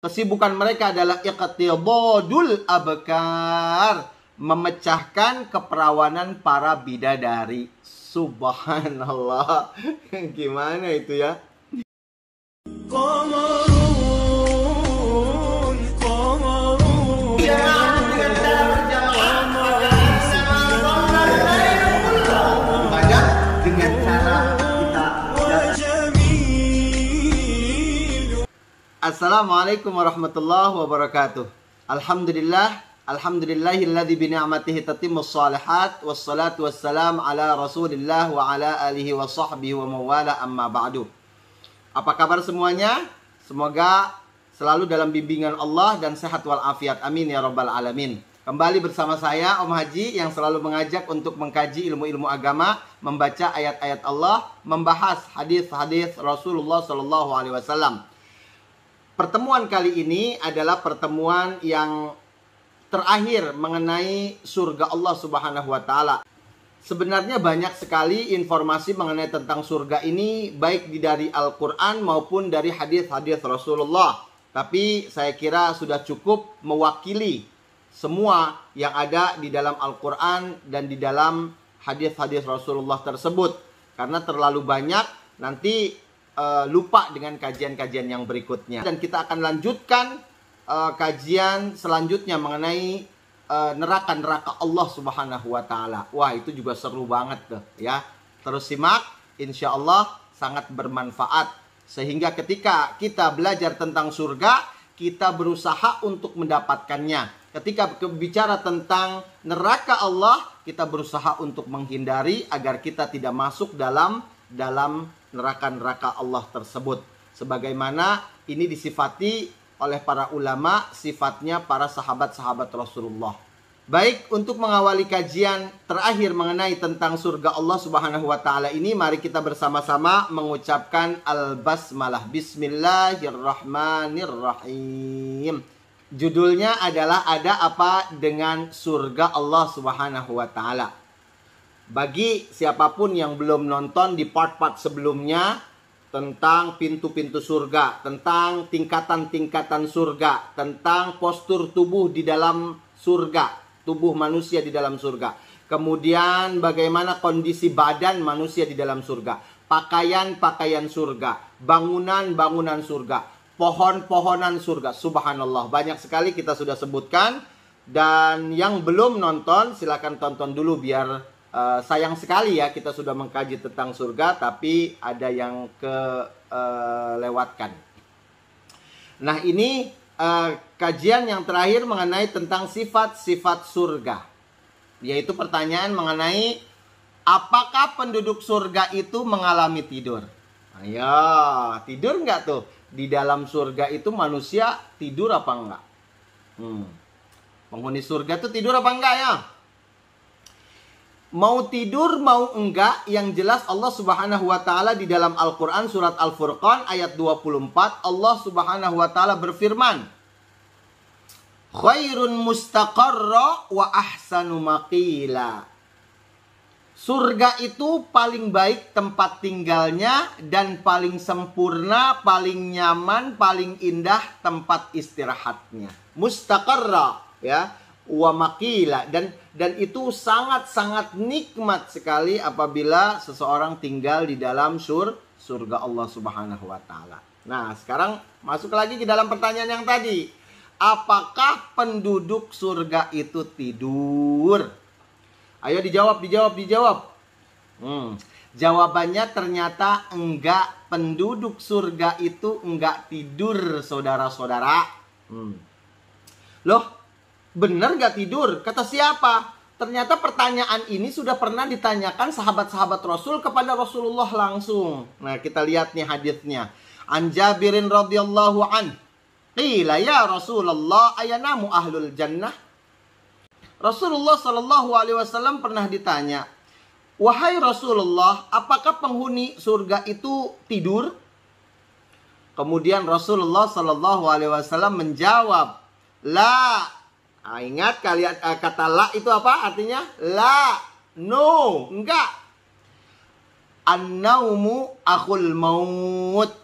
Kesibukan mereka adalah iqtidadul abkar, memecahkan keperawanan para bidadari. Subhanallah. Gimana itu ya? Assalamualaikum warahmatullahi wabarakatuh. Alhamdulillahilladzi bi ni'matihi tatimmus shalihat wassalatu wassalam ala Rasulillah wa ala alihi wa sahbihi wa mawala amma ba'du. Apa kabar semuanya? Semoga selalu dalam bimbingan Allah dan sehat walafiat. Amin ya rabbal alamin. Kembali bersama saya Om Haji yang selalu mengajak untuk mengkaji ilmu-ilmu agama, membaca ayat-ayat Allah, membahas hadis-hadis Rasulullah sallallahu alaihi wasallam. Pertemuan kali ini adalah pertemuan yang terakhir mengenai surga Allah Subhanahu wa taala. Sebenarnya banyak sekali informasi mengenai tentang surga ini baik dari Al-Qur'an maupun dari hadis-hadis Rasulullah. Tapi saya kira sudah cukup mewakili semua yang ada di dalam Al-Qur'an dan di dalam hadis-hadis Rasulullah tersebut. Karena terlalu banyak, nanti lupa dengan kajian-kajian yang berikutnya. Dan kita akan lanjutkan kajian selanjutnya mengenai neraka-neraka Allah Subhanahu wa taala. Wah, itu juga seru banget tuh ya. Terus simak, insya Allah sangat bermanfaat. Sehingga ketika kita belajar tentang surga, kita berusaha untuk mendapatkannya. Ketika bicara tentang neraka Allah, kita berusaha untuk menghindari agar kita tidak masuk dalam neraka-neraka Allah tersebut. Sebagaimana ini disifati oleh para ulama, sifatnya para sahabat-sahabat Rasulullah. Baik, untuk mengawali kajian terakhir mengenai tentang surga Allah Subhanahu wa taala ini, mari kita bersama-sama mengucapkan al-basmalah. Bismillahirrahmanirrahim. Judulnya adalah ada apa dengan surga Allah Subhanahu wa taala. Bagi siapapun yang belum nonton di part-part sebelumnya tentang pintu-pintu surga, tentang tingkatan-tingkatan surga, tentang postur tubuh di dalam surga, tubuh manusia di dalam surga. Kemudian bagaimana kondisi badan manusia di dalam surga, pakaian-pakaian surga, bangunan-bangunan surga, pohon-pohonan surga. Subhanallah, banyak sekali kita sudah sebutkan. Dan yang belum nonton silakan tonton dulu biar sayang sekali ya kita sudah mengkaji tentang surga tapi ada yang kelewatkan. Nah, ini kajian yang terakhir mengenai tentang sifat-sifat surga. Yaitu pertanyaan mengenai apakah penduduk surga itu mengalami tidur? Ayo, tidur nggak tuh? Di dalam surga itu manusia tidur apa enggak? Penghuni surga tuh tidur apa enggak ya? Mau tidur mau enggak, yang jelas Allah Subhanahu wa taala di dalam Al-Qur'an surat Al-Furqan ayat 24, Allah Subhanahu wa taala berfirman, "Khairun mustaqarra wa ahsanu maqila." Surga itu paling baik tempat tinggalnya dan paling sempurna, paling nyaman, paling indah tempat istirahatnya. Mustaqarra ya. Wa maqila, dan itu sangat-sangat nikmat sekali apabila seseorang tinggal di dalam surga Allah Subhanahu wa taala. Nah, sekarang masuk lagi ke dalam pertanyaan yang tadi. Apakah penduduk surga itu tidur? Ayo dijawab. Jawabannya ternyata enggak. Penduduk surga itu enggak tidur, saudara-saudara. Loh, benar gak tidur? Kata siapa? Ternyata pertanyaan ini sudah pernah ditanyakan sahabat-sahabat Rasul kepada Rasulullah langsung. Nah, kita lihat nih hadisnya. An Jabirin radhiyallahu an. Qila ya Rasulullah ayanamu ahlul jannah? Rasulullah sallallahu alaihi wasallam pernah ditanya, "Wahai Rasulullah, apakah penghuni surga itu tidur?" Kemudian Rasulullah sallallahu alaihi wasallam menjawab, "La." Nah, ingat kalian kata la itu apa artinya? La, no, enggak. An-naumu akhul maut.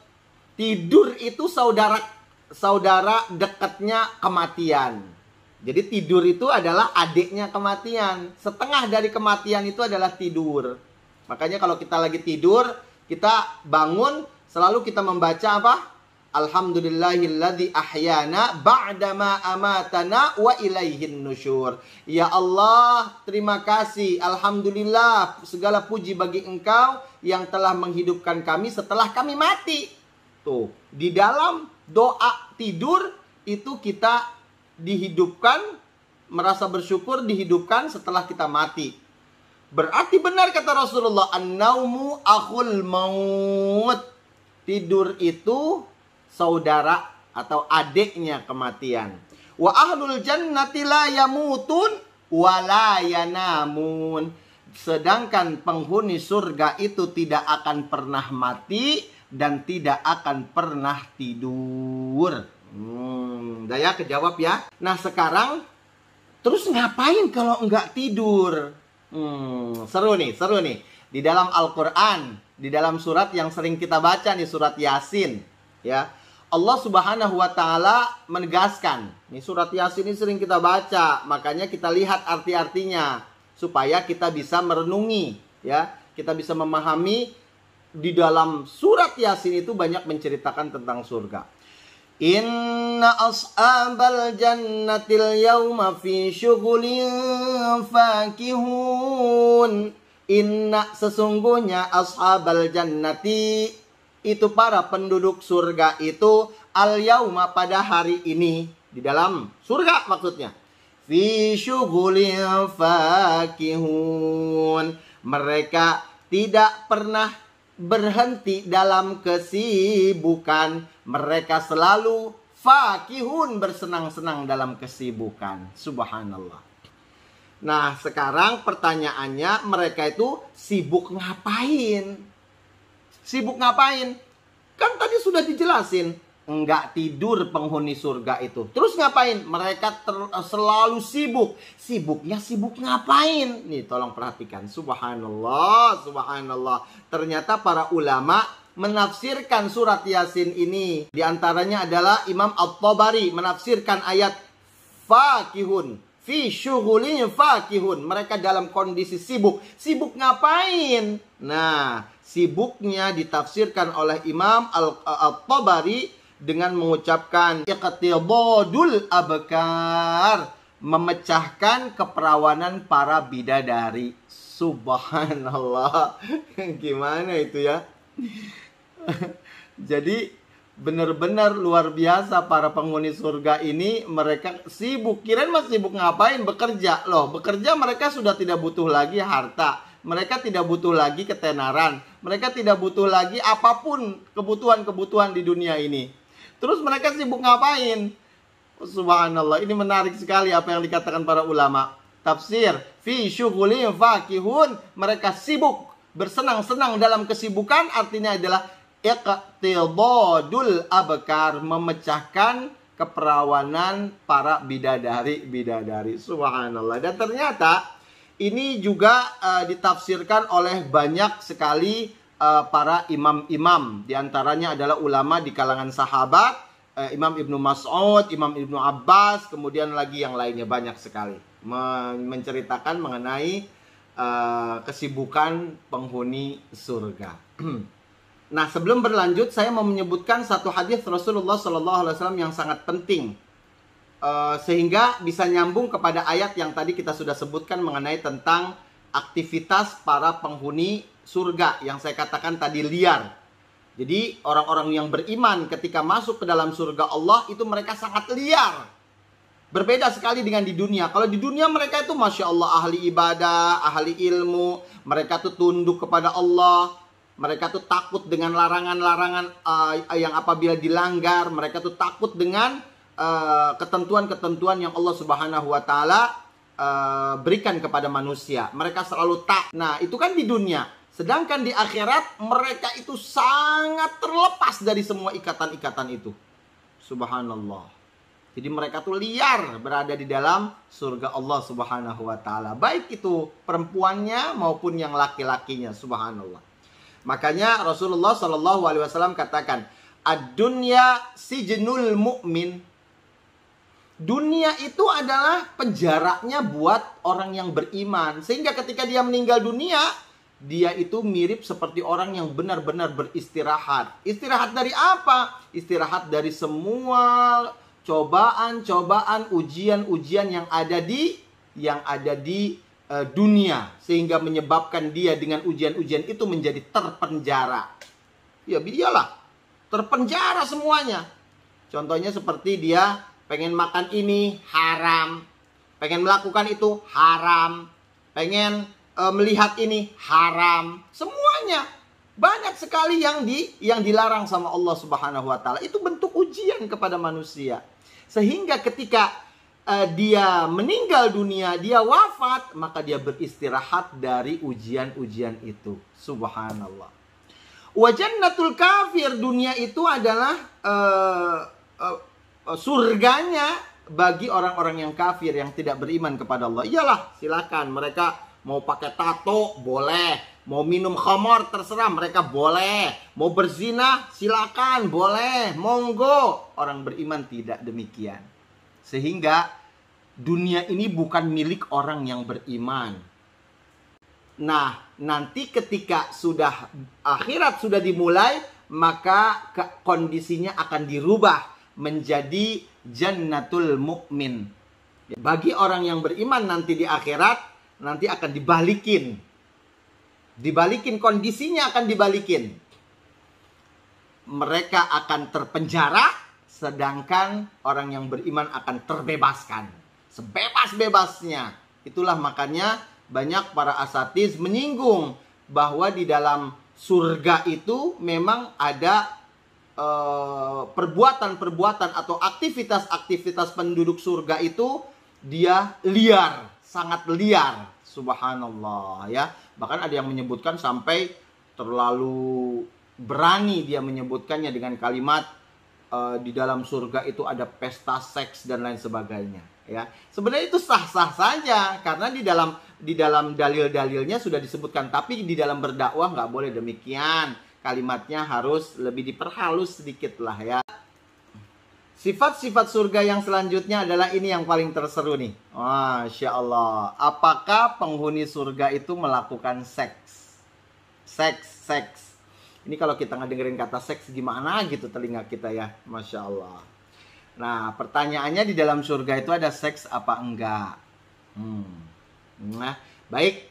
Tidur itu saudara saudara dekatnya kematian. Jadi tidur itu adalah adiknya kematian. Setengah dari kematian itu adalah tidur. Makanya kalau kita lagi tidur, kita bangun, selalu kita membaca apa? Alhamdulillahilladzi ahyana ba'dama amatana wa ilaihin nusyur. Ya Allah, terima kasih. Alhamdulillah, segala puji bagi Engkau yang telah menghidupkan kami setelah kami mati. Tuh, di dalam doa tidur itu kita dihidupkan, merasa bersyukur dihidupkan setelah kita mati. Berarti benar kata Rasulullah, an-naumu akhul maut. Tidur itu saudara atau adiknya kematian. Wa ahlul jannati la yamutun wa la yanamun. Sedangkan penghuni surga itu tidak akan pernah mati dan tidak akan pernah tidur. Udah ya, kejawab ya. Nah sekarang, terus ngapain kalau enggak tidur? Seru nih. Di dalam Al-Quran, di dalam surat yang sering kita baca nih, surat Yasin, ya. Allah Subhanahu wa Ta'ala menegaskan. Nih surat Yasin ini sering kita baca, makanya kita lihat arti-artinya supaya kita bisa merenungi, ya. Kita bisa memahami di dalam surat Yasin itu banyak menceritakan tentang surga. Inna ashabal jannatil yawma fi syughulin fakihun. Inna sesungguhnya ashabal jannati, itu para penduduk surga itu, al yauma pada hari ini, di dalam surga maksudnya, fi syughulin fakihun. Mereka tidak pernah berhenti dalam kesibukan. Mereka selalu fakihun, bersenang-senang dalam kesibukan. Subhanallah. Nah sekarang pertanyaannya, mereka itu sibuk ngapain? Sibuk ngapain? Kan tadi sudah dijelasin, enggak tidur penghuni surga itu. Terus ngapain? Mereka selalu sibuk. Sibuknya sibuk ngapain? Nih tolong perhatikan. Subhanallah, subhanallah. Ternyata para ulama menafsirkan surat Yasin ini. Di antaranya adalah Imam At-Tabari menafsirkan ayat fakihun. Fi syughulin fakihun. Mereka dalam kondisi sibuk. Sibuk ngapain? Nah, sibuknya ditafsirkan oleh Imam At-Tabari dengan mengucapkan iqtidadul abkar, memecahkan keperawanan para bidadari. Subhanallah. Gimana itu ya? Jadi benar-benar luar biasa para penghuni surga ini. Mereka sibuk. Kirain masih sibuk ngapain? Bekerja. Loh, bekerja mereka sudah tidak butuh lagi harta. Mereka tidak butuh lagi ketenaran. Mereka tidak butuh lagi apapun kebutuhan-kebutuhan di dunia ini. Terus mereka sibuk ngapain? Subhanallah, ini menarik sekali apa yang dikatakan para ulama. Tafsir, fi syughulin fakihun, mereka sibuk, bersenang-senang dalam kesibukan, artinya adalah iqtidadul abkar, memecahkan keperawanan para bidadari-bidadari. Subhanallah. Dan ternyata ini juga ditafsirkan oleh banyak sekali para imam-imam. Di antaranya adalah ulama di kalangan sahabat, Imam Ibnu Mas'ud, Imam Ibnu Abbas, kemudian lagi yang lainnya banyak sekali menceritakan mengenai kesibukan penghuni surga. Nah, sebelum berlanjut, saya mau menyebutkan satu hadis Rasulullah SAW yang sangat penting, sehingga bisa nyambung kepada ayat yang tadi kita sudah sebutkan mengenai tentang aktivitas para penghuni surga yang saya katakan tadi liar. Jadi orang-orang yang beriman ketika masuk ke dalam surga Allah itu mereka sangat liar. Berbeda sekali dengan di dunia. Kalau di dunia mereka itu Masya Allah ahli ibadah, ahli ilmu. Mereka tuh tunduk kepada Allah. Mereka tuh takut dengan larangan-larangan yang apabila dilanggar. Mereka tuh takut dengan ketentuan-ketentuan yang Allah Subhanahu wa Ta'ala berikan kepada manusia. Mereka selalu tak. Nah, itu kan di dunia. Sedangkan di akhirat mereka itu sangat terlepas dari semua ikatan-ikatan itu. Subhanallah. Jadi mereka tuh liar berada di dalam surga Allah Subhanahu wa Ta'ala. Baik itu perempuannya maupun yang laki-lakinya. Subhanallah. Makanya Rasulullah SAW katakan, ad-dunya sijnul mu'min. Dunia itu adalah penjaranya buat orang yang beriman. Sehingga ketika dia meninggal dunia, dia itu mirip seperti orang yang benar-benar beristirahat. Istirahat dari apa? Istirahat dari semua cobaan-cobaan, ujian-ujian yang ada di dunia. Sehingga menyebabkan dia dengan ujian-ujian itu menjadi terpenjara. Ya iyalah, terpenjara semuanya. Contohnya seperti dia pengen makan ini haram, pengen melakukan itu haram, pengen melihat ini haram, semuanya banyak sekali yang dilarang sama Allah Subhanahu wa taala. Itu bentuk ujian kepada manusia. Sehingga ketika dia meninggal dunia, dia wafat, maka dia beristirahat dari ujian-ujian itu. Subhanallah. Wa jannatul kafir, dunia itu adalah surganya bagi orang-orang yang kafir, yang tidak beriman kepada Allah. Iyalah, silakan mereka mau pakai tato boleh, mau minum khamar terserah mereka boleh, mau berzina silakan boleh, monggo. Orang beriman tidak demikian. Sehingga dunia ini bukan milik orang yang beriman. Nah, nanti ketika sudah akhirat sudah dimulai, maka kondisinya akan dirubah menjadi jannatul mu'min. Bagi orang yang beriman nanti di akhirat, nanti akan dibalikin. Dibalikin, kondisinya akan dibalikin. Mereka akan terpenjara, sedangkan orang yang beriman akan terbebaskan. Sebebas-bebasnya. Itulah makanya banyak para asatiz menyinggung bahwa di dalam surga itu memang ada perbuatan-perbuatan atau aktivitas-aktivitas penduduk surga itu dia liar, sangat liar. Subhanallah ya. Bahkan ada yang menyebutkan sampai terlalu berani dia menyebutkannya dengan kalimat di dalam surga itu ada pesta seks dan lain sebagainya ya. Sebenarnya itu sah-sah saja karena di dalam dalil-dalilnya sudah disebutkan, tapi di dalam berdakwah nggak boleh demikian. Kalimatnya harus lebih diperhalus sedikit lah ya. Sifat-sifat surga yang selanjutnya adalah ini yang paling terseru nih. Masya Allah. Apakah penghuni surga itu melakukan seks? Seks. Ini kalau kita ngedengerin kata seks gimana gitu telinga kita ya. Masya Allah. Nah, pertanyaannya di dalam surga itu ada seks apa enggak? Nah, baik.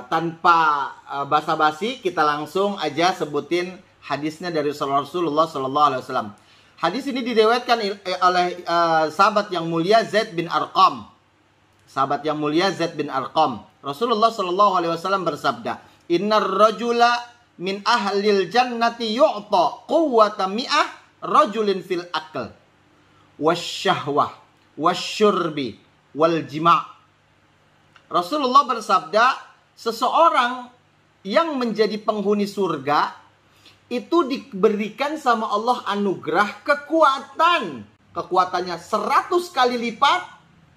Tanpa basa-basi kita langsung aja sebutin hadisnya dari Rasulullah SAW. Hadis ini diriwayatkan oleh sahabat yang mulia Zaid bin Arqam. Sahabat yang mulia Zaid bin Arqam. Rasulullah SAW bersabda, "Innar rajula min ahlil jannati yu'ta quwwata mi'ah rajulin fil aql wasyahwah wasyurbi wal jima'." Rasulullah bersabda, seseorang yang menjadi penghuni surga itu diberikan sama Allah anugerah kekuatan. Kekuatannya 100 kali lipat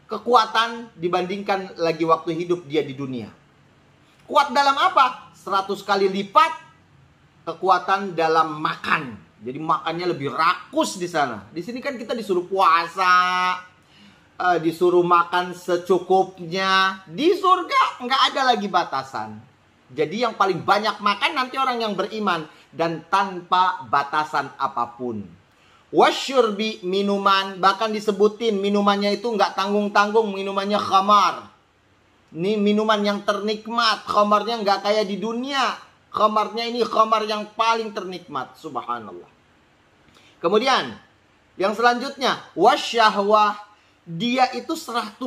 kekuatan dibandingkan lagi waktu hidup dia di dunia. Kuat dalam apa? 100 kali lipat kekuatan dalam makan. Jadi makannya lebih rakus di sana. Di sini kan kita disuruh puasa, disuruh makan secukupnya. Di surga nggak ada lagi batasan. Jadi yang paling banyak makan nanti orang yang beriman, dan tanpa batasan apapun. Wasyurbi, minuman, bahkan disebutin minumannya itu nggak tanggung-tanggung, minumannya khamar. Ini minuman yang ternikmat, khamarnya nggak kayak di dunia. Khamarnya ini khamar yang paling ternikmat, subhanallah. Kemudian yang selanjutnya wasyahwah. Dia itu 100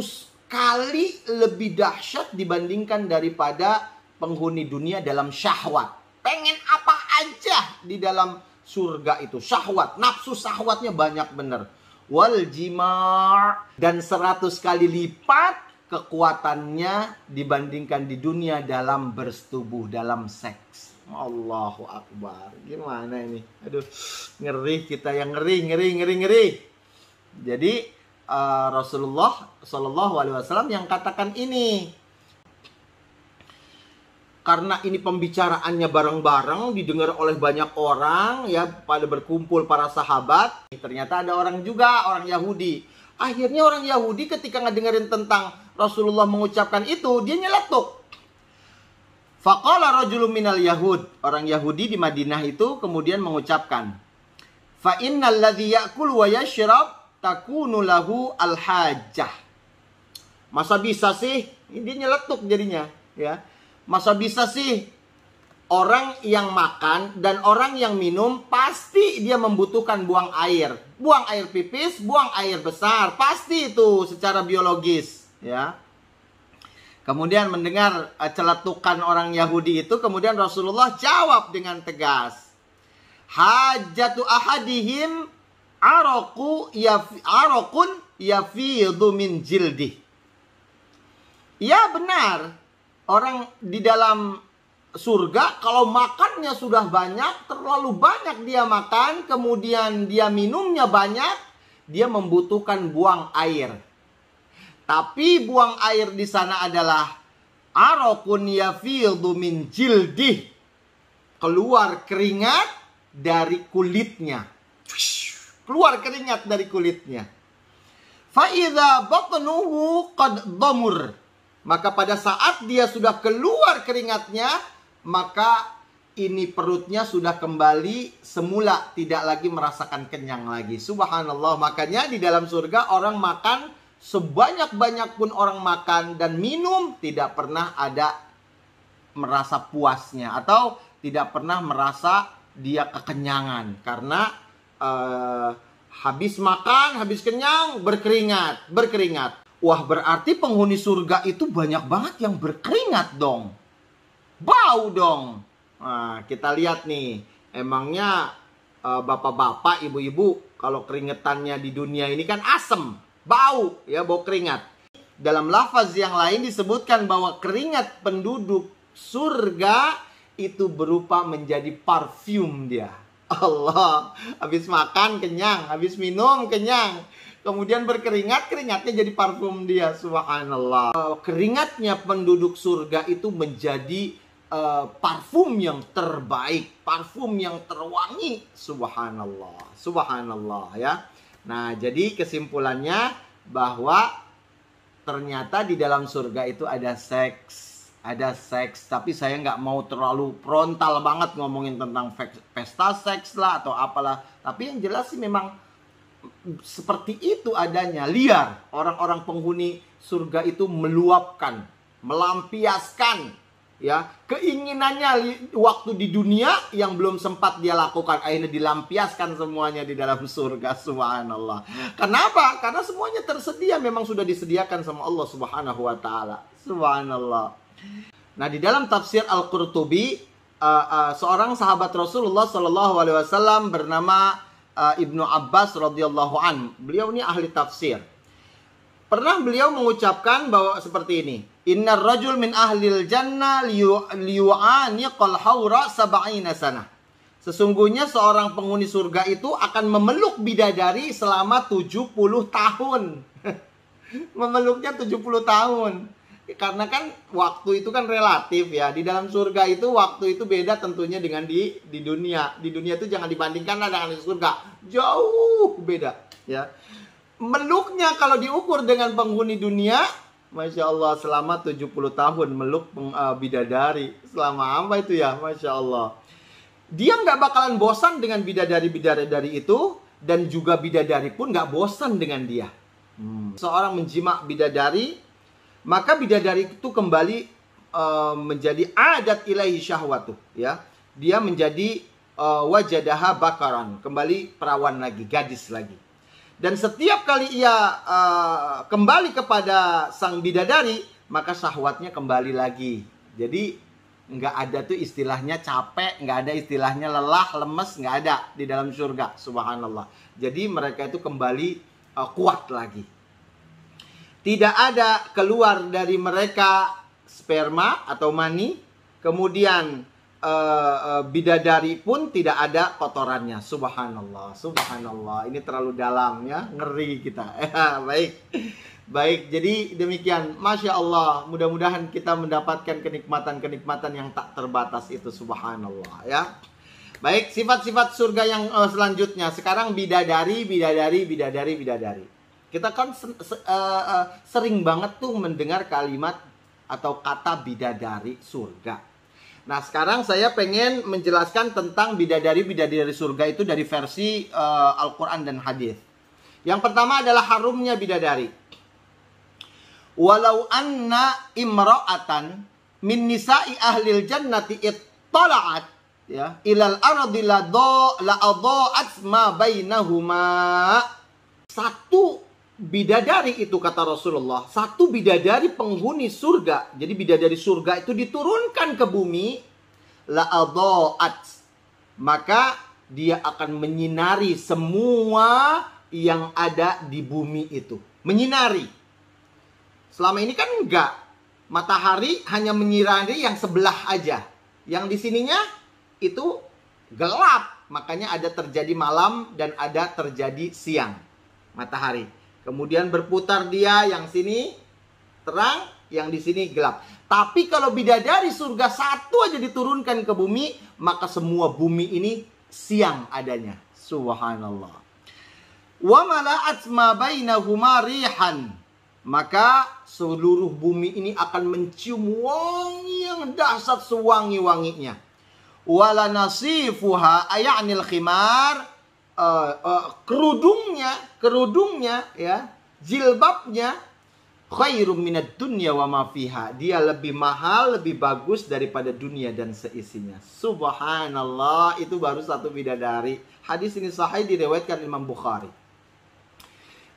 kali lebih dahsyat dibandingkan daripada penghuni dunia dalam syahwat. Pengen apa aja di dalam surga itu. Syahwat, nafsu syahwatnya banyak bener. Wal jima', dan 100 kali lipat kekuatannya dibandingkan di dunia dalam bersetubuh, dalam seks. Allahu Akbar. Gimana ini? Aduh, ngeri kita yang ngeri. Jadi Rasulullah SAW yang katakan ini. karena ini pembicaraannya bareng-bareng, didengar oleh banyak orang, ya, pada berkumpul para sahabat. Ternyata ada orang juga, orang Yahudi. Akhirnya orang Yahudi ketika ngedengerin tentang Rasulullah mengucapkan itu, dia nyeletuk. Faqala rajulun minal Yahud. Orang Yahudi di Madinah itu kemudian mengucapkan, fa innal ladzi ya'kul wa yashrab takunu lahu al-hajjah. Masa bisa sih? Dia nyeletuk jadinya, ya. Masa bisa sih orang yang makan dan orang yang minum pasti dia membutuhkan buang air. Buang air pipis, buang air besar. Pasti itu secara biologis, ya. Kemudian mendengar celetukan orang Yahudi itu, kemudian Rasulullah jawab dengan tegas. Hajatu ahadihim araqun yafidhu min jildih. Ya benar. Orang di dalam surga kalau makannya sudah banyak, terlalu banyak dia makan, kemudian dia minumnya banyak, dia membutuhkan buang air. Tapi buang air di sana adalah araqun yafidhu min jildih. Keluar keringat dari kulitnya. Keluar keringat dari kulitnya. Fa idza batnuhu qad damur. Maka pada saat dia sudah keluar keringatnya, maka ini perutnya sudah kembali semula, tidak lagi merasakan kenyang lagi. Subhanallah. Makanya di dalam surga orang makan sebanyak-banyak pun orang makan dan minum, tidak pernah ada merasa puasnya atau tidak pernah merasa dia kekenyangan. Karena habis makan, habis kenyang, berkeringat. Wah, berarti penghuni surga itu banyak banget yang berkeringat dong. Bau dong. Nah, kita lihat nih. Emangnya bapak-bapak, ibu-ibu, kalau keringetannya di dunia ini kan asem. Bau, ya, bau keringat. Dalam lafaz yang lain disebutkan bahwa keringat penduduk surga itu berupa menjadi parfum dia. Allah, habis makan kenyang, habis minum kenyang. Kemudian berkeringat, keringatnya jadi parfum dia. Subhanallah. Keringatnya penduduk surga itu menjadi parfum yang terbaik. Parfum yang terwangi. Subhanallah. Subhanallah, ya. Nah, jadi kesimpulannya bahwa ternyata di dalam surga itu ada seks. Ada seks. Tapi saya nggak mau terlalu frontal banget ngomongin tentang pesta seks lah atau apalah. Tapi yang jelas sih memang seperti itu adanya, liar. Orang-orang penghuni surga itu meluapkan, melampiaskan, ya, keinginannya waktu di dunia yang belum sempat dia lakukan, akhirnya dilampiaskan semuanya di dalam surga. Subhanallah. Kenapa? Karena semuanya tersedia, memang sudah disediakan sama Allah Subhanahu wa taala. Subhanallah. Nah, di dalam tafsir Al-Qurtubi, seorang sahabat Rasulullah sallallahu alaihi wasallam bernama Ibnu Abbas radhiyallahu an. Beliau ini ahli tafsir. Pernah beliau mengucapkan bahwa seperti ini. Innar rajul min ahlil jannah liyu'aniqal haura sab'ina sana. Sesungguhnya seorang penghuni surga itu akan memeluk bidadari selama 70 tahun. Memeluknya 70 tahun. Karena kan waktu itu kan relatif, ya. Di dalam surga itu waktu itu beda tentunya dengan di dunia. Di dunia itu jangan dibandingkan dengan di surga. Jauh beda, ya. Meluknya kalau diukur dengan penghuni dunia, Masya Allah, selama 70 tahun meluk bidadari. Selama apa itu ya? Masya Allah. Dia nggak bakalan bosan dengan bidadari-bidadari itu. Dan juga bidadari pun nggak bosan dengan dia. Seorang menjima bidadari, maka bidadari itu kembali menjadi adat ilahi syahwatu, ya. Dia menjadi wajadaha bakaran, kembali perawan lagi, gadis lagi. Dan setiap kali ia kembali kepada sang bidadari, maka syahwatnya kembali lagi. Jadi nggak ada tuh istilahnya capek, nggak ada istilahnya lelah, lemes, nggak ada di dalam surga. Subhanallah. Jadi mereka itu kembali kuat lagi. Tidak ada keluar dari mereka sperma atau mani. Kemudian bidadari pun tidak ada kotorannya. Subhanallah, subhanallah. Ini terlalu dalam, ya, ngeri kita. Baik. Baik, jadi demikian. Masya Allah, mudah-mudahan kita mendapatkan kenikmatan-kenikmatan yang tak terbatas itu, subhanallah ya. Baik, sifat-sifat surga yang selanjutnya. Sekarang bidadari. Kita kan sering banget tuh mendengar kalimat atau kata bidadari surga. Nah, sekarang saya pengen menjelaskan tentang bidadari surga itu dari versi Al-Quran dan hadis. Yang pertama adalah harumnya bidadari. Walau anna imra'atan min nisa'i ahlil jannati ittala'at ya ilal ardi la adha'at ma bainahuma. Satu bidadari itu, kata Rasulullah, satu bidadari penghuni surga. Jadi bidadari surga itu diturunkan ke bumi, la adha'at, maka dia akan menyinari semua yang ada di bumi itu. Menyinari. Selama ini kan enggak. Matahari hanya menyinari yang sebelah aja. Yang di sininya itu gelap, makanya ada terjadi malam dan ada terjadi siang matahari. Kemudian berputar dia, yang sini terang, yang di sini gelap. Tapi kalau bidadari surga satu aja diturunkan ke bumi, maka semua bumi ini siang adanya. Subhanallah. Wa mala'at ma bainahuma rihan, maka seluruh bumi ini akan mencium wangi yang dahsyat sewangi-wanginya. Wala nasifuha ay'anil khimar, kerudungnya ya, jilbabnya khairum minad dunya wa ma fiha. Dia lebih mahal, lebih bagus daripada dunia dan seisinya. Subhanallah, itu baru satu bidadari. Hadis ini sahih, diriwayatkan Imam Bukhari.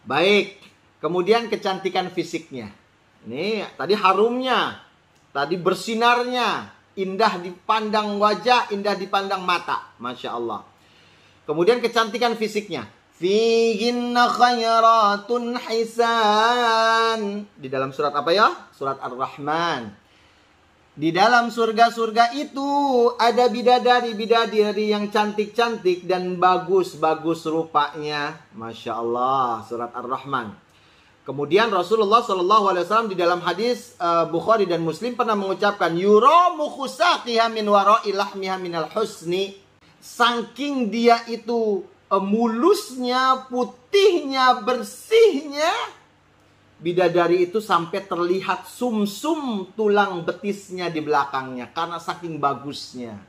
Baik, kemudian kecantikan fisiknya. Nih, tadi harumnya, tadi bersinarnya, indah dipandang wajah, indah dipandang mata. Masya Allah. Kemudian kecantikan fisiknya. Fihinna khairatun hisan. Di dalam surat apa ya? Surat Ar-Rahman. Di dalam surga-surga itu ada bidadari-bidadari yang cantik-cantik dan bagus-bagus rupanya. Masya Allah. Surat Ar-Rahman. Kemudian Rasulullah SAW di dalam hadis Bukhari dan Muslim pernah mengucapkan, yuramu khusaqiha min wara'i lahmiha minal husni. Saking dia itu mulusnya, putihnya, bersihnya, bidadari itu sampai terlihat sumsum tulang betisnya di belakangnya karena saking bagusnya.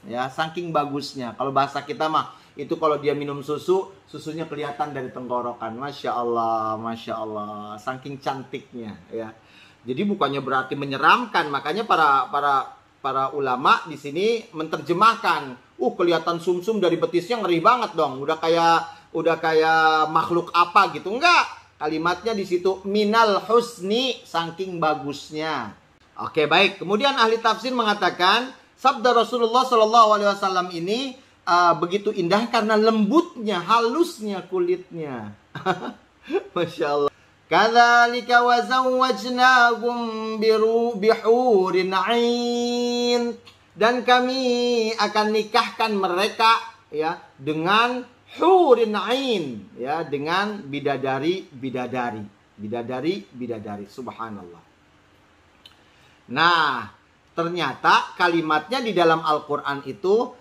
Ya, saking bagusnya. Kalau bahasa kita mah, itu kalau dia minum susu, susunya kelihatan dari tenggorokan. Masya Allah, Masya Allah. Saking cantiknya ya. Jadi bukannya berarti menyeramkan. Makanya para ulama di sini menerjemahkan, kelihatan sumsum dari betisnya, ngeri banget dong. Udah kayak makhluk apa gitu. Enggak. Kalimatnya di situ minal husni, saking bagusnya. Oke, baik. Kemudian ahli tafsir mengatakan sabda Rasulullah SAW ini begitu indah karena lembutnya, halusnya kulitnya. Masya Allah. Kadzalika wa zawwajnahum bihurin 'ain. Dan kami akan nikahkan mereka ya dengan hurin 'ain, ya, dengan bidadari. Subhanallah. Nah, ternyata kalimatnya di dalam Al-Qur'an itu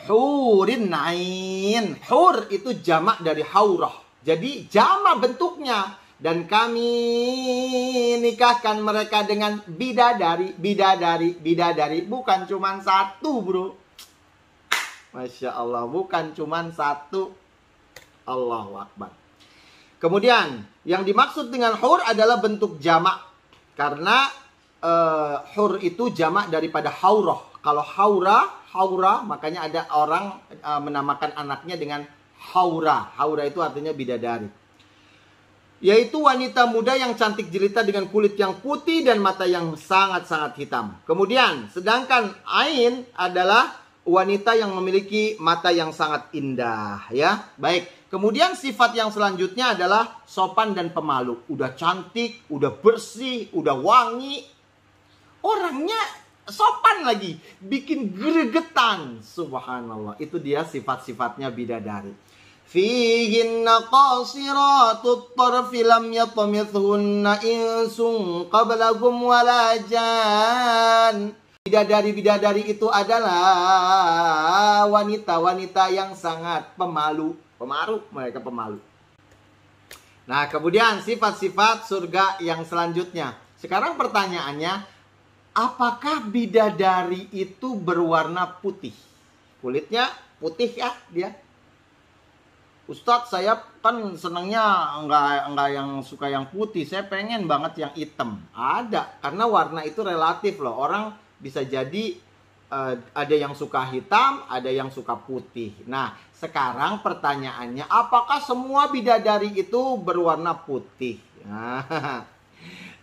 hurin 'ain. Hur itu jamak dari haurah. Jadi jamak bentuknya. Dan kami nikahkan mereka dengan bidadari. Bukan cuma satu, bro. Masya Allah, bukan cuma satu. Allahu Akbar. Kemudian yang dimaksud dengan hur adalah bentuk jamak. Karena hur itu jamak daripada haurah. Kalau haura, makanya ada orang menamakan anaknya dengan haura. Haura itu artinya bidadari. Yaitu wanita muda yang cantik jelita dengan kulit yang putih dan mata yang sangat-sangat hitam. Kemudian, sedangkan ain adalah wanita yang memiliki mata yang sangat indah, ya. Baik. Kemudian sifat yang selanjutnya adalah sopan dan pemalu. Udah cantik, udah bersih, udah wangi. Orangnya sopan lagi, bikin gregetan. Subhanallah. Itu dia sifat-sifatnya bidadari. Fihinna qasiratut tarfi lam yatmithunna insun qablahum wala jan. Bidadari-bidadari itu adalah wanita-wanita yang sangat pemalu. Mereka pemalu. Nah, kemudian sifat-sifat surga yang selanjutnya. Sekarang pertanyaannya, apakah bidadari itu berwarna putih? Kulitnya putih ya dia? Ustadz, saya kan senangnya enggak yang suka yang putih. Saya pengen banget yang hitam. Ada, karena warna itu relatif loh. Orang bisa jadi ada yang suka hitam, ada yang suka putih. Nah, sekarang pertanyaannya, apakah semua bidadari itu berwarna putih?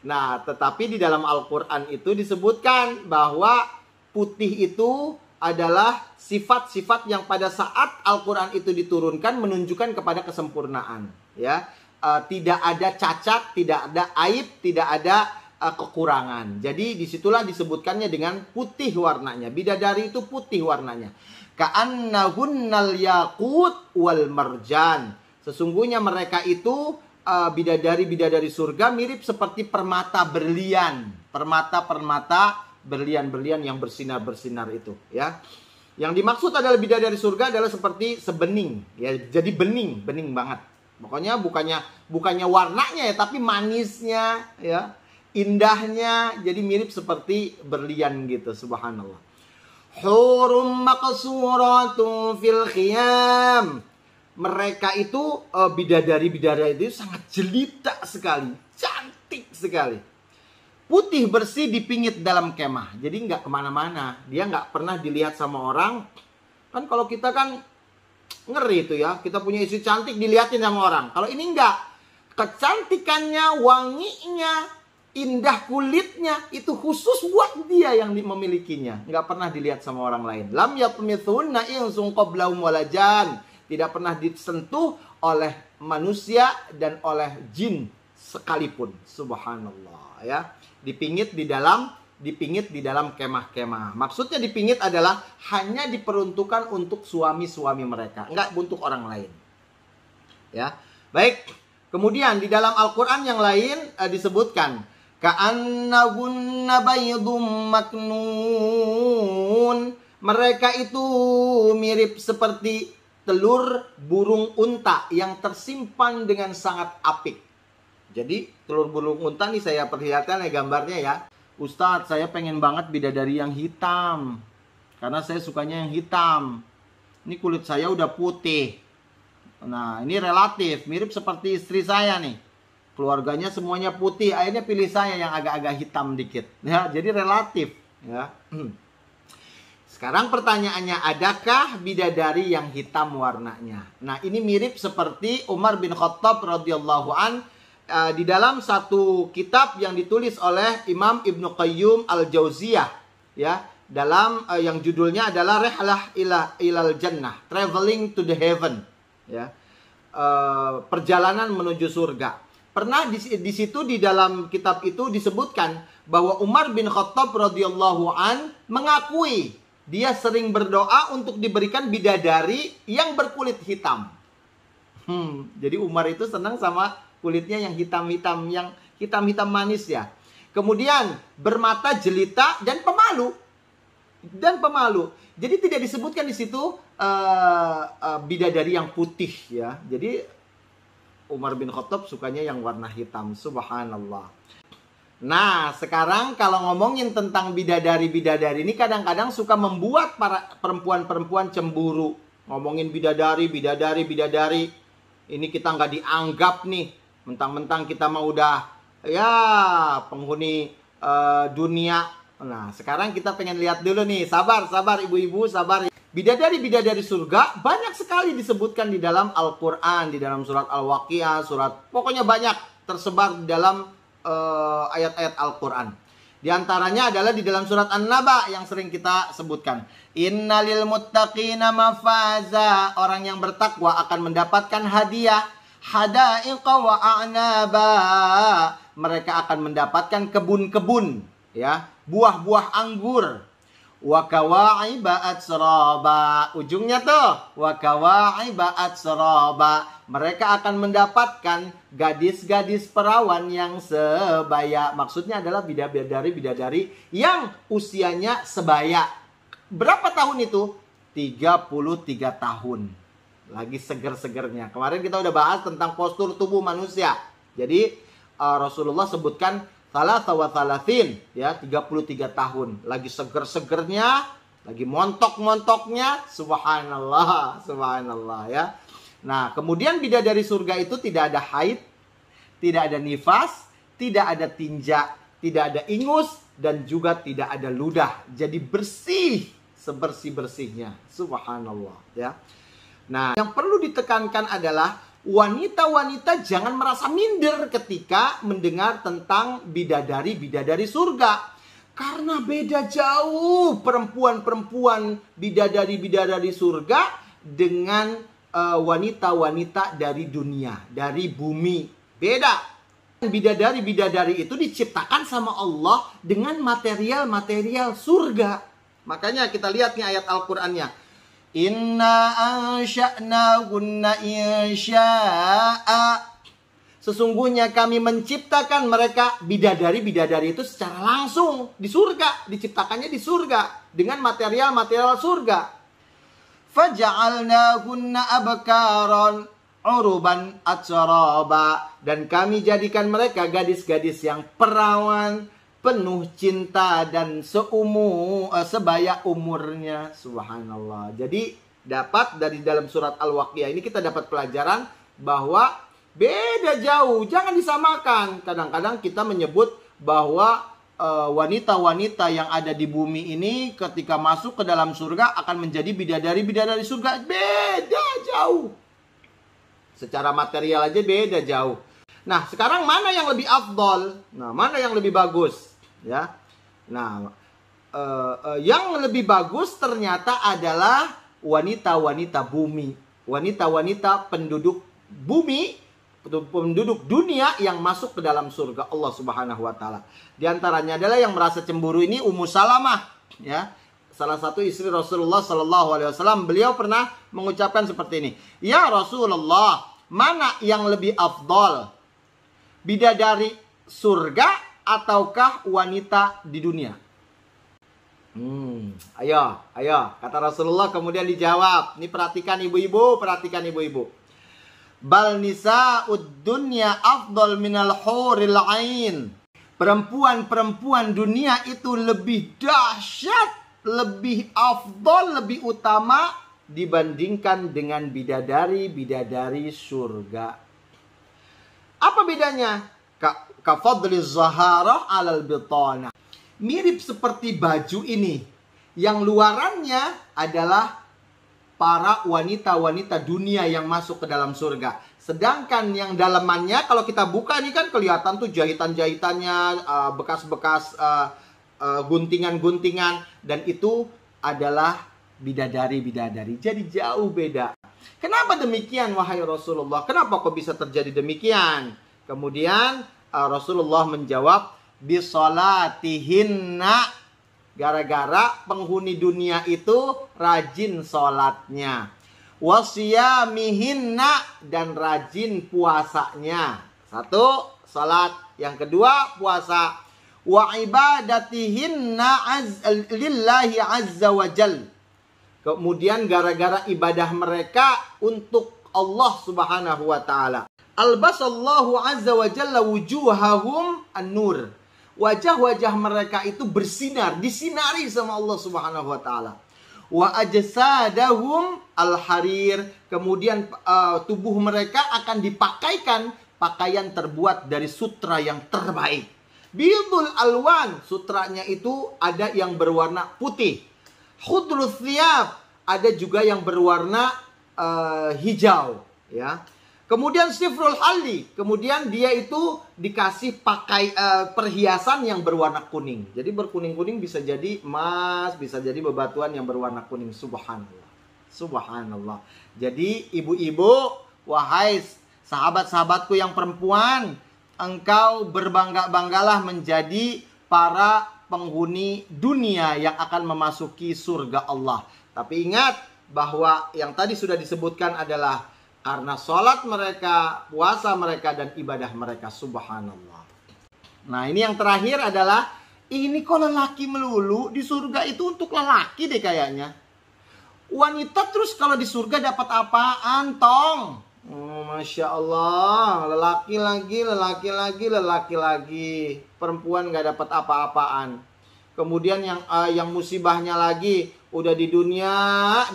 Nah, tetapi di dalam Al-Quran itu disebutkan bahwa putih itu adalah sifat-sifat yang pada saat Al-Quran itu diturunkan menunjukkan kepada kesempurnaan. Ya, tidak ada cacat, tidak ada aib, tidak ada kekurangan. Jadi disitulah disebutkannya dengan putih warnanya. Bidadari itu putih warnanya. Ka'annahunnal yaqut wal marjan. Sesungguhnya mereka itu bidadari-bidadari surga mirip seperti permata berlian. Permata-permata berlian-berlian yang bersinar-bersinar itu, ya. Yang dimaksud adalah bidadari surga adalah seperti sebening, ya. Jadi bening banget. Pokoknya bukannya warnanya ya, tapi manisnya, ya. Indahnya, jadi mirip seperti berlian gitu, subhanallah. Hurum maqsuratun fil khiyam. Mereka itu bidadari-bidadari itu sangat jelita sekali, cantik sekali. Putih bersih dipingit dalam kemah, jadi nggak kemana-mana. Dia nggak pernah dilihat sama orang. Kan kalau kita kan ngeri itu ya, kita punya istri cantik dilihatin sama orang. Kalau ini nggak, kecantikannya, wanginya, indah kulitnya itu khusus buat dia yang memilikinya, nggak pernah dilihat sama orang lain. Lam yatmithunna insun qablahum wala jan. Tidak pernah disentuh oleh manusia dan oleh jin sekalipun. Subhanallah, ya. Dipingit di dalam kemah-kemah. Maksudnya dipingit adalah hanya diperuntukkan untuk suami-suami mereka, enggak untuk orang lain. Ya. Baik. Kemudian di dalam Al-Qur'an yang lain disebutkan ka'annahunna baydum maknun. Mereka itu mirip seperti telur burung unta yang tersimpan dengan sangat apik. Jadi telur burung unta nih saya perlihatkan ya gambarnya ya. Ustadz, saya pengen banget bidadari yang hitam. Karena saya sukanya yang hitam. Ini kulit saya udah putih. Nah, ini relatif. Mirip seperti istri saya nih. Keluarganya semuanya putih. Akhirnya pilih saya yang agak-agak hitam dikit. Ya, jadi relatif. Ya. Sekarang pertanyaannya, adakah bidadari yang hitam warnanya? Nah, ini mirip seperti Umar bin Khattab radhiyallahu an di dalam satu kitab yang ditulis oleh Imam Ibnu Qayyum Al-Jauziyah, ya, dalam yang judulnya adalah Rihlah ilal Jannah, Traveling to the Heaven, ya, perjalanan menuju surga. Pernah di situ di dalam kitab itu disebutkan bahwa Umar bin Khattab radhiyallahu an mengakui dia sering berdoa untuk diberikan bidadari yang berkulit hitam. Jadi Umar itu senang sama kulitnya yang hitam-hitam, yang hitam-hitam manis ya. Kemudian bermata jelita dan pemalu. Jadi tidak disebutkan di situ bidadari yang putih ya. Jadi Umar bin Khattab sukanya yang warna hitam. Subhanallah. Nah, sekarang kalau ngomongin tentang bidadari-bidadari ini kadang-kadang suka membuat para perempuan-perempuan cemburu. Ngomongin bidadari. Ini kita nggak dianggap nih. Mentang-mentang kita mah udah ya penghuni dunia. Nah, sekarang kita pengen lihat dulu nih. Sabar ibu-ibu, sabar. Bidadari-bidadari surga banyak sekali disebutkan di dalam Al-Quran. Di dalam surat Al-Waqiah, pokoknya banyak tersebar di dalam ayat-ayat Al-Quran. Di antaranya adalah di dalam surat An-Naba yang sering kita sebutkan. Innalil muttaqina mafaza. Orang yang bertakwa akan mendapatkan hadiah. Hadaiqa wa a'naba. Mereka akan mendapatkan kebun-kebun, ya, buah-buah anggur. Wa kawa'iba atsraba. Ujungnya tuh, wa kawa'iba atsraba. Mereka akan mendapatkan gadis-gadis perawan yang sebaya. Maksudnya adalah bidadari-bidadari yang usianya sebaya. Berapa tahun itu? 33 tahun. Lagi seger-segernya. Kemarin kita udah bahas tentang postur tubuh manusia. Jadi Rasulullah sebutkan Thalatha wa thalathin, ya, 33 tahun. Lagi seger-segernya, lagi montok-montoknya, subhanallah, subhanallah, ya. Nah, kemudian bidadari surga itu tidak ada haid, tidak ada nifas, tidak ada tinja, tidak ada ingus, dan juga tidak ada ludah. Jadi bersih, sebersih-bersihnya, subhanallah, ya. Nah, yang perlu ditekankan adalah wanita-wanita jangan merasa minder ketika mendengar tentang bidadari-bidadari surga. Karena beda jauh perempuan-perempuan bidadari-bidadari surga dengan wanita-wanita dari dunia, dari bumi. Beda. Bidadari-bidadari itu diciptakan sama Allah dengan material-material surga. Makanya kita lihat nih ayat Al-Qur'annya. Inna ansha'nahunna insya'a. Sesungguhnya kami menciptakan mereka bidadari-bidadari itu secara langsung di surga, diciptakannya di surga dengan material-material surga. Faja'alnahunna abkaran uruban atsaraba, dan kami jadikan mereka gadis-gadis yang perawan, penuh cinta dan sebaya umurnya, subhanallah. Jadi dapat dari dalam surat Al-Waqiah ini kita dapat pelajaran bahwa beda jauh, jangan disamakan. Kadang-kadang kita menyebut bahwa wanita-wanita yang ada di bumi ini ketika masuk ke dalam surga akan menjadi bidadari-bidadari surga. Beda jauh. Secara material aja beda jauh. Nah, sekarang mana yang lebih afdol? Nah, mana yang lebih bagus? Ya, nah, yang lebih bagus ternyata adalah wanita-wanita bumi, wanita-wanita penduduk bumi, penduduk dunia yang masuk ke dalam surga Allah Subhanahu Wa Taala. Di antaranya adalah yang merasa cemburu ini Ummu Salamah, ya, salah satu istri Rasulullah Sallallahu Alaihi Wasallam. Beliau pernah mengucapkan seperti ini, ya Rasulullah, mana yang lebih afdol, bidadari surga ataukah wanita di dunia? Ayo, kata Rasulullah, kemudian dijawab. Ini perhatikan ibu-ibu, perhatikan ibu-ibu. Bal nisa'ud dunya afdal minal huril ain. Perempuan-perempuan dunia itu lebih dahsyat, lebih afdal, lebih utama dibandingkan dengan bidadari-bidadari surga. Apa bedanya? Kafadli zaharah alal bitana. Mirip seperti baju ini. Yang luarannya adalah para wanita-wanita dunia yang masuk ke dalam surga. Sedangkan yang dalamannya kalau kita buka ini kan kelihatan tuh jahitan-jahitannya, bekas-bekas guntingan-guntingan. Dan itu adalah bidadari-bidadari. Jadi jauh beda. Kenapa demikian wahai Rasulullah? Kenapa kok bisa terjadi demikian? Kemudian Rasulullah menjawab, bisolatihinna, gara-gara penghuni dunia itu rajin sholatnya, wasiyamihinna, dan rajin puasanya. Satu, sholat. Yang kedua, puasa. Wa ibadatihinna lillahi azza wa jal. Kemudian gara-gara ibadah mereka untuk Allah Subhanahu wa ta'ala. Albasallahu azza wa jalla wujuhahum an-nur. Wajah-wajah mereka itu bersinar, disinari sama Allah Subhanahu wa taala. Wa ajsadahum al-harir. Kemudian tubuh mereka akan dipakaikan pakaian terbuat dari sutra yang terbaik. Bidul alwan, sutranya itu ada yang berwarna putih. Khudrul thiyab, ada juga yang berwarna hijau, ya. Kemudian sifrul halli, kemudian dia itu dikasih pakai perhiasan yang berwarna kuning. Jadi berkuning-kuning bisa jadi emas, bisa jadi bebatuan yang berwarna kuning. Subhanallah. Subhanallah. Jadi ibu-ibu, wahai sahabat-sahabatku yang perempuan, engkau berbangga-banggalah menjadi para penghuni dunia yang akan memasuki surga Allah. Tapi ingat bahwa yang tadi sudah disebutkan adalah karena sholat mereka, puasa mereka, dan ibadah mereka. Subhanallah. Nah, ini yang terakhir adalah, ini kok lelaki melulu, di surga itu untuk lelaki deh kayaknya. Wanita terus kalau di surga dapat apaan, Tong? Masya Allah, lelaki lagi, perempuan gak dapat apa-apaan. Kemudian yang musibahnya lagi, udah di dunia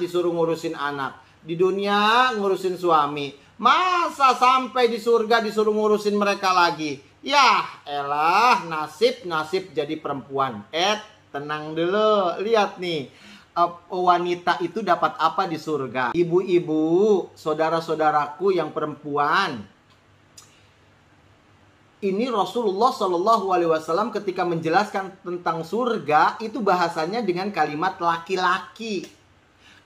disuruh ngurusin anak, di dunia ngurusin suami, masa sampai di surga disuruh ngurusin mereka lagi? Yah elah, nasib jadi perempuan. Tenang dulu, lihat nih. Wanita itu dapat apa di surga? Ibu-ibu, saudara-saudaraku yang perempuan. Ini Rasulullah Shallallahu Alaihi Wasallam ketika menjelaskan tentang surga itu bahasanya dengan kalimat laki-laki.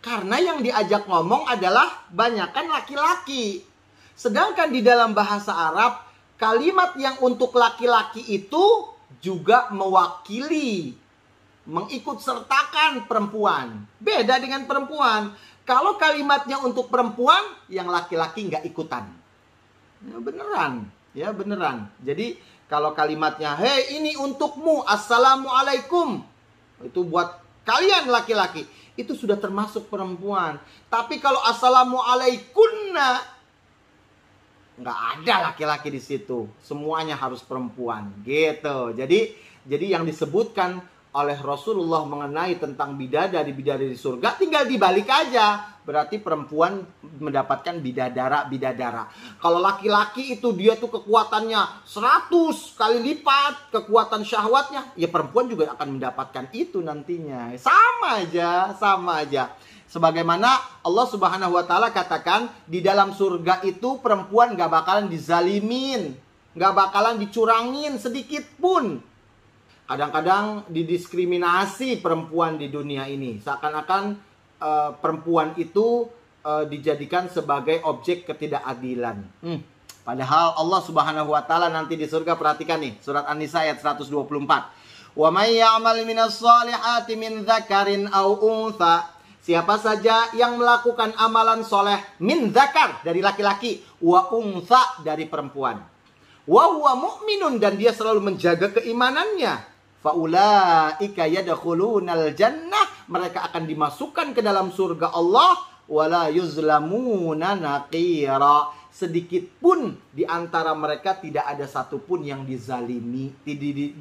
Karena yang diajak ngomong adalah banyakan laki-laki. Sedangkan di dalam bahasa Arab, kalimat yang untuk laki-laki itu juga mewakili, mengikut sertakan perempuan. Beda dengan perempuan. Kalau kalimatnya untuk perempuan, yang laki-laki nggak ikutan. Ya beneran. Jadi kalau kalimatnya, hei ini untukmu, assalamualaikum, itu buat kalian laki-laki, itu sudah termasuk perempuan. Tapi kalau assalamualaikunna, nggak ada laki-laki di situ. Semuanya harus perempuan. Gitu. Jadi yang disebutkan oleh Rasulullah mengenai tentang bidadari di surga tinggal dibalik aja. Berarti perempuan mendapatkan bidadara. Kalau laki-laki itu dia tuh kekuatannya 100 kali lipat kekuatan syahwatnya, ya perempuan juga akan mendapatkan itu nantinya. Sama aja. Sebagaimana Allah Subhanahu wa taala katakan, di dalam surga itu perempuan gak bakalan dizalimin, gak bakalan dicurangin sedikit pun. Kadang-kadang didiskriminasi perempuan di dunia ini. Seakan-akan perempuan itu dijadikan sebagai objek ketidakadilan. Padahal Allah Subhanahu wa taala nanti di surga, perhatikan nih, surat An-Nisa ayat 124. Wa may ya'mal minas solihati min dzakarin aw untha. Siapa saja yang melakukan amalan soleh min dzakar dari laki-laki, wa untha dari perempuan. Wa huwa mu'minun, dan dia selalu menjaga keimanannya. Faulaika yadkhulunal jannah, mereka akan dimasukkan ke dalam surga Allah, wala yuzlamuna naqira, sedikit pun di antara mereka tidak ada satupun yang dizalimi,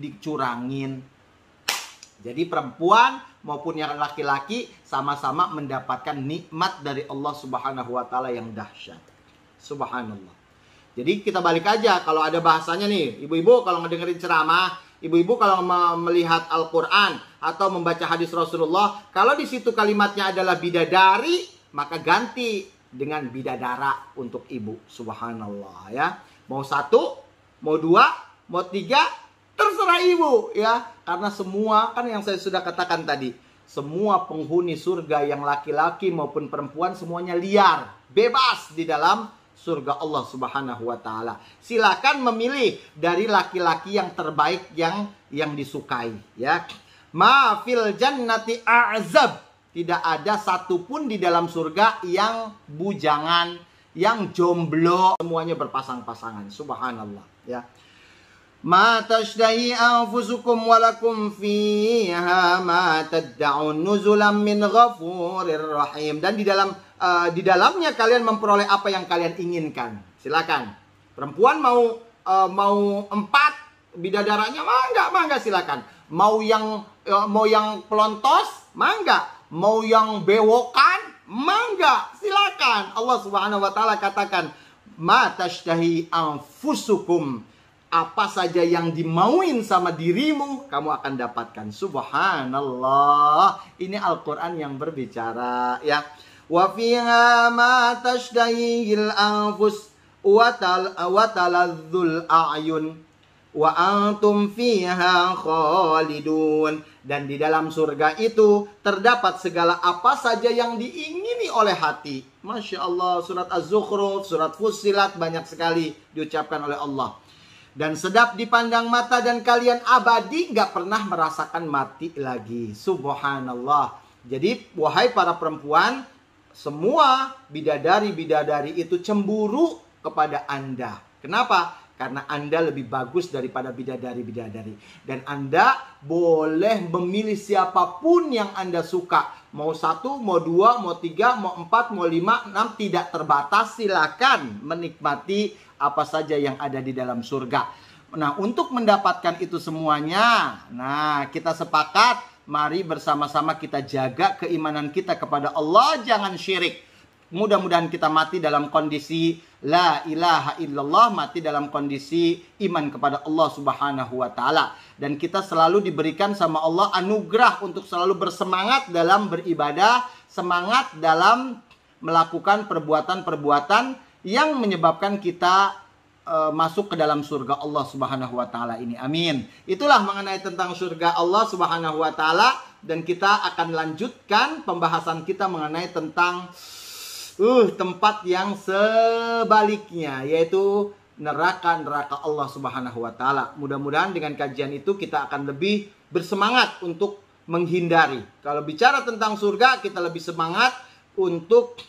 dicurangin. Jadi perempuan maupun yang laki-laki sama-sama mendapatkan nikmat dari Allah Subhanahu wa taala yang dahsyat. Subhanallah. Jadi kita balik aja, kalau ada bahasanya nih, ibu-ibu kalau ngedengerin ceramah, ibu-ibu kalau melihat Al-Quran atau membaca hadis Rasulullah, kalau di situ kalimatnya adalah bidadari, maka ganti dengan bidadara untuk ibu. Subhanallah ya. Mau 1, mau 2, mau 3, terserah ibu ya. Karena semua kan yang saya sudah katakan tadi, semua penghuni surga yang laki-laki maupun perempuan semuanya liar, bebas di dalam surga Allah Subhanahu wa taala. Silakan memilih dari laki-laki yang terbaik yang disukai ya. Ma fil jannati a'zab. Tidak ada satupun di dalam surga yang bujangan, yang jomblo, semuanya berpasang-pasangan. Subhanallah ya. Ma tashdahi anfusukum walakum fiha ma tad'un nuzulan min ghafurir rahim. Dan di dalamnya kalian memperoleh apa yang kalian inginkan. Silakan. Perempuan mau 4 bidadaranya, mangga silakan. Mau yang pelontos, mangga. Mau yang bewokan, mangga, silakan. Allah Subhanahu wa taala katakan, ma tashtahi anfusukum, apa saja yang dimauin sama dirimu, kamu akan dapatkan. Subhanallah. Ini Al-Quran yang berbicara ya. Wa fiha ma tashdahil anfus wa taladzul a'yun wa antum fiha khalidun. Dan di dalam surga itu terdapat segala apa saja yang diingini oleh hati. Masya Allah, surat Az-Zukhruf, surat Fussilat banyak sekali diucapkan oleh Allah. dan sedap dipandang mata, dan kalian abadi gak pernah merasakan mati lagi. Subhanallah. Jadi wahai para perempuan, semua bidadari-bidadari itu cemburu kepada Anda. Kenapa? Karena Anda lebih bagus daripada bidadari-bidadari. Dan Anda boleh memilih siapapun yang Anda suka. Mau 1, mau 2, mau 3, mau 4, mau 5, 6. Tidak terbatas. Silakan menikmati apa saja yang ada di dalam surga. Nah, untuk mendapatkan itu semuanya, nah kita sepakat, mari bersama-sama kita jaga keimanan kita kepada Allah. Jangan syirik. Mudah-mudahan kita mati dalam kondisi la ilaha illallah, mati dalam kondisi iman kepada Allah Subhanahu wa taala. Dan kita selalu diberikan sama Allah anugerah untuk selalu bersemangat dalam beribadah, semangat dalam melakukan perbuatan-perbuatan yang menyebabkan kita masuk ke dalam surga Allah Subhanahu wa taala ini. Amin. Itulah mengenai tentang surga Allah Subhanahu wa taala, dan kita akan lanjutkan pembahasan kita mengenai tentang tempat yang sebaliknya, yaitu neraka-neraka Allah Subhanahu wa taala. Mudah-mudahan dengan kajian itu kita akan lebih bersemangat untuk menghindari. Kalau bicara tentang surga, kita lebih semangat untuk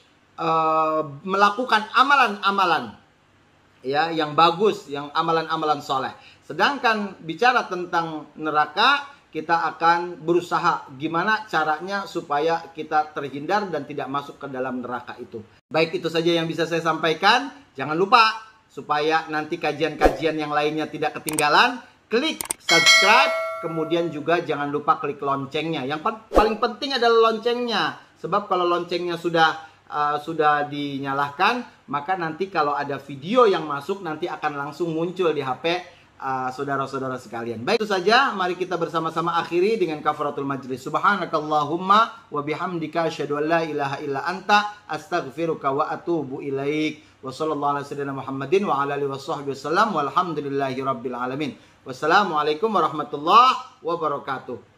melakukan amalan-amalan ya yang bagus, yang amalan-amalan soleh. Sedangkan bicara tentang neraka, kita akan berusaha gimana caranya supaya kita terhindar dan tidak masuk ke dalam neraka itu. Baik, itu saja yang bisa saya sampaikan. Jangan lupa supaya nanti kajian-kajian yang lainnya tidak ketinggalan, klik subscribe, kemudian juga jangan lupa klik loncengnya. Yang paling penting adalah loncengnya. Sebab kalau loncengnya sudah dinyalakan, maka nanti kalau ada video yang masuk nanti akan langsung muncul di HP saudara-saudara sekalian. Baik, itu saja. Mari kita bersama-sama akhiri dengan kafaratul majlis. Subhanakallahumma wa bihamdika asyhadu an la ilaha illa anta astaghfiruka wa atubu ilaik. Wa sallallahu ala sayyidina Muhammadin wa ala alihi washabbihi wasallam walhamdulillahi rabbil alamin. Wassalamualaikum warahmatullahi wabarakatuh.